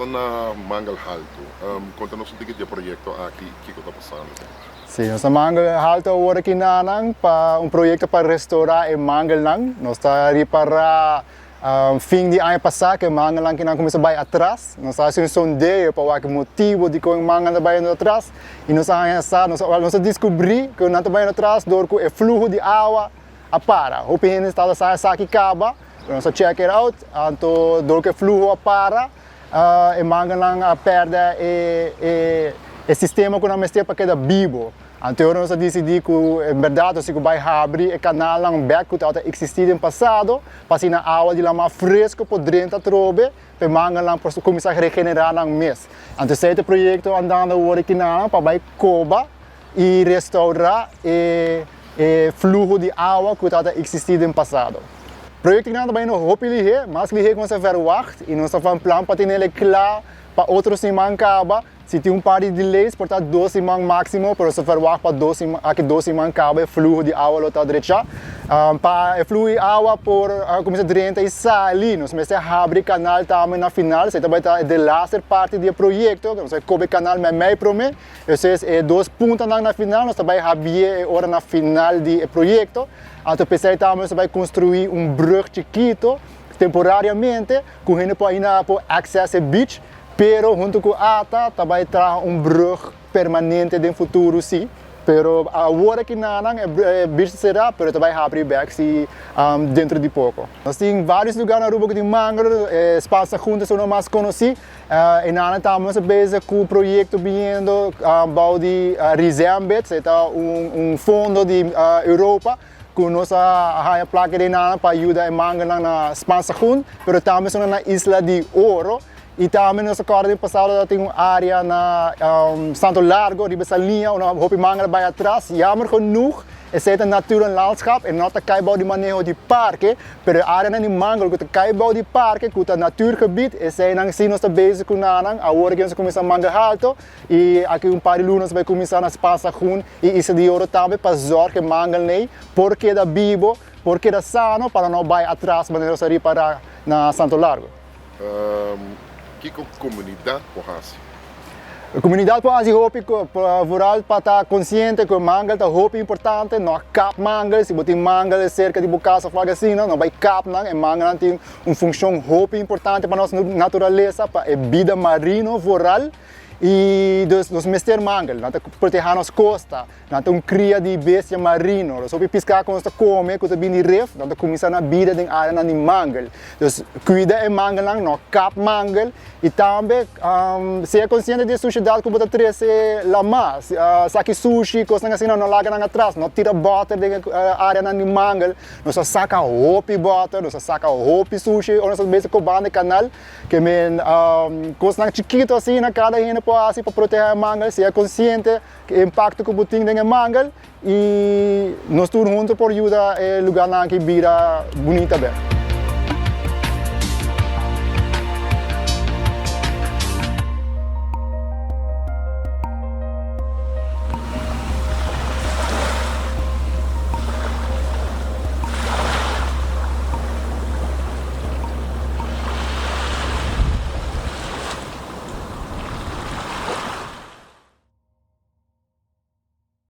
na Mangal Alto. Conta-nos um pouquinho do projeto aqui que está passando. Sim, nós Mangal Alto agora aqui para projeto para restaurar o Mangal Nang. Nós estamos ali para fim de ano passado que Mangal Nang que começou a ir atrás. Nós estamos fazendo um sondeio para o motivo de que o Mangal está indo atrás. E nós descobrimos que nós estamos indo atrás do fluxo de água a para. O pino está aqui acaba. Nós check it out. Então, do que fluxo a para, o Mangal Nang perde o sistema que nós temos para cada bibo. Então, nós decidimos que, em verdade, se vai abrir o canal que já existia no passado, para que a água de lá fresca por dentro da trobe, para Mangal começar a regenerar no mês. Então, esse projeto andando agora aqui para coba e restaurar o fluxo de água que já existia no passado. O projeto que também não é ligeiro, mas ligeiro com essa verwacht, e nós temos um plano para ter ele claro para outros semanas. Se tem par de delays, portanto 2 semanas máximo, para você verwacht para 2 semanas o fluxo de água lá direita. Para o fluxo de água por começar a direita e sair, nós vamos abrir o canal também na final, você também está a laster parte do projeto, nós vamos abrir o canal meio para mim, é 2 pontos na final, nós também abrir hora na final do projeto. Então, pensei que nós vamos construir brug chiquito, temporariamente, com gente para ir para access ao beach, pero junto com a ATA também traz brug permanente no futuro, sim. Pero agora que não é beach será, pero também abrir back dentro de pouco. Nós temos vários lugares na Rúbrica de Mangal, espaços juntos são mais conhecidos. E nós estamos bezig com o projeto vindo bouw de Rizembed, é fundo da Europa. Com nossa placa de nada para ajudar a Mangal na espaço junto, pero também na Isla de Ouro. E também nós acordamos passado tem uma área na Santo Largo, de essa linha, onde o Mangal vai atrás. Jammer genoeg, é a natuur en landschap, en not a kaibouw de manejo de parque, pero a área de Mangal, que a kaibouw de parque, que a natuurgebied, é nang si nós bezig com nada, agora que nós começamos a Mangal Alto, e aqui par de lunas vai começar a espaço junto, e isso de ouro também para zorgar que Mangal nem, porque da vivo, porque da sano, para não vai atrás, mas nós ir para na Santo Largo. Que comunidade porrasse? A comunidade porrasse hope para estar consciente que o Mangal é hope importante, não cap Mangal, se botar Mangal cerca de casa flagacina, não vai cap não, e Mangal tem uma função hope importante para nossa natureza, para a vida marino rural. E dos mester Mangal, nós proteger as costas, nós cria de bestia marino, nós vamos pescar com nós come, com bem de ref, nós começar na vida de área de Mangal. Então, cuida de Mangal, não cap Mangal, e também ser consciente da sociedade que você traz lá mais, saque sushi, coisas assim, não larga atrás, não tira butter da área de Mangal, nós saca hopi butter, nós saca hopi sushi, ou nós vamos com banda canal, que coisas chiquito assim na cada para proteger Mangal, ser consciente do impacto que o tem em Mangal e nós estamos juntos para ajudar o lugar que vira bonita bem.